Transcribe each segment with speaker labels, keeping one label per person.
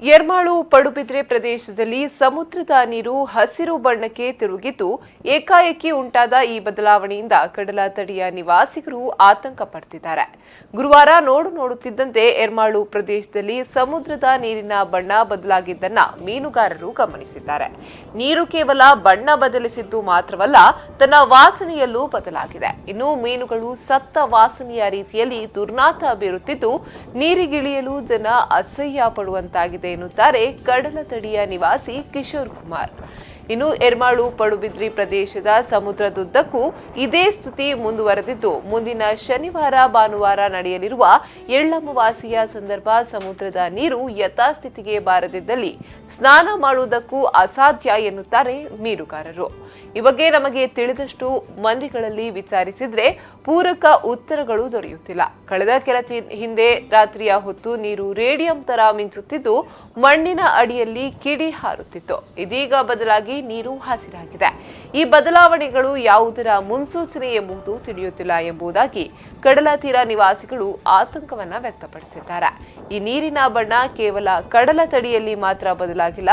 Speaker 1: ಎರ್ಮಾಳು ಪಡುಬಿದ್ರೆ ಪ್ರದೇಶದಲ್ಲಿ ಸಮುದ್ರದ ನೀರು ಹಸಿರು ಬಣ್ಣಕ್ಕೆ ತಿರುಗಿದ್ದು ಏಕಾಏಕಿ ಉಂಟಾದ ಈ ಬದಲಾವಣೆಯಿಂದ ಕಡಲತಡಿಯ ನಿವಾಸಿಗರು ಆತಂಕ ಪಡುತ್ತಿದ್ದಾರೆ. ಗುರುವಾರ ನೋಡುತ್ತಿದ್ದಂತೆ ಎರ್ಮಾಳು ಪ್ರದೇಶದಲ್ಲಿ ಸಮುದ್ರದ ನೀರಿನ ಬಣ್ಣ ಬದಲಾಗಿದ್ದನ್ನ ಮೀನುಗಾರರು ಗಮನಿಸಿದ್ದಾರೆ. ನೀರು ಕೇವಲ ಬಣ್ಣ ಬದಲಿಸಿದ್ದು ಮಾತ್ರವಲ್ಲ, ತನ್ನ ವಾಸನೆಯಲ್ಲೂ ಬದಲಾಗಿದೆ. ಇನ್ನು ಮೀನುಗಳು ಸತ್ತ ವಾಸನೆಯ ರೀತಿಯಲ್ಲಿ ದುರ್ನಾತ ಬೀರುತ್ತಿದ್ದು ನೀರಿಗಿಳಿಯಲು ಜನ ಅಸಹ್ಯ ಪಡುವಂತಾಗಿದೆ ಎನ್ನುತ್ತಾರೆ ಕಡಲತಡಿಯ ನಿವಾಸಿ ಕಿಶೋರ್ ಕುಮಾರ್. ಇನ್ನು ಎರ್ಮಾಳು ಪಡುಬಿದ್ರಿ ಪ್ರದೇಶದ ಸಮುದ್ರದುದ್ದಕ್ಕೂ ಇದೇ ಸ್ಥಿತಿ ಮುಂದುವರೆದಿದ್ದು ಮುಂದಿನ ಶನಿವಾರ ಭಾನುವಾರ ನಡೆಯಲಿರುವ ಎಳ್ಳಮವಾಸಿಯ ಸಂದರ್ಭ ಸಮುದ್ರದ ನೀರು ಯಥಾಸ್ಥಿತಿಗೆ ಬಾರದಿದ್ದಲ್ಲಿ ಸ್ನಾನ ಮಾಡುವುದಕ್ಕೂ ಅಸಾಧ್ಯ ಎನ್ನುತ್ತಾರೆ ಮೀನುಗಾರರು. ಈ ಬಗ್ಗೆ ನಮಗೆ ತಿಳಿದಷ್ಟು ಮಂದಿಗಳಲ್ಲಿ ವಿಚಾರಿಸಿದ್ರೆ ಪೂರಕ ಉತ್ತರಗಳು ದೊರೆಯುತ್ತಿಲ್ಲ. ಕಳೆದ ಕೆಲ ಹಿಂದೆ ರಾತ್ರಿಯ ಹೊತ್ತು ನೀರು ರೇಡಿಯಂ ತರ ಮಿಂಚುತ್ತಿದ್ದು ಮಣ್ಣಿನ ಅಡಿಯಲ್ಲಿ ಕಿಡಿ ಹಾರುತ್ತಿತ್ತು. ಇದೀಗ ಬದಲಾಗಿ ನೀರು ಹಸಿರಾಗಿದೆ. ಈ ಬದಲಾವಣೆಗಳು ಯಾವುದರ ಮುನ್ಸೂಚನೆ ಎಂಬುದು ತಿಳಿಯುತ್ತಿಲ್ಲ ಎಂಬುದಾಗಿ ಕಡಲ ತೀರ ನಿವಾಸಿಗಳು ಆತಂಕವನ್ನ ವ್ಯಕ್ತಪಡಿಸಿದ್ದಾರೆ. ಈ ನೀರಿನ ಬಣ್ಣ ಕೇವಲ ಕಡಲ ತಡಿಯಲ್ಲಿ ಮಾತ್ರ ಬದಲಾಗಿಲ್ಲ,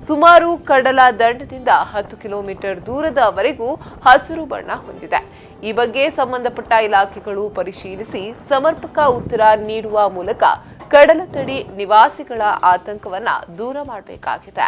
Speaker 1: ಸುಮಾರು ಕಡಲ ದಂಡದಿಂದ 10 ಕಿಲೋಮೀಟರ್ ದೂರದವರೆಗೂ ಹಸಿರು ಬಣ್ಣ ಹೊಂದಿದೆ. ಈ ಬಗ್ಗೆ ಸಂಬಂಧಪಟ್ಟ ಇಲಾಖೆಗಳು ಪರಿಶೀಲಿಸಿ ಸಮರ್ಪಕ ಉತ್ತರ ನೀಡುವ ಮೂಲಕ ಕಡಲತಡಿ ನಿವಾಸಿಗಳ ಆತಂಕವನ್ನ ದೂರ ಮಾಡಬೇಕಾಗಿದೆ.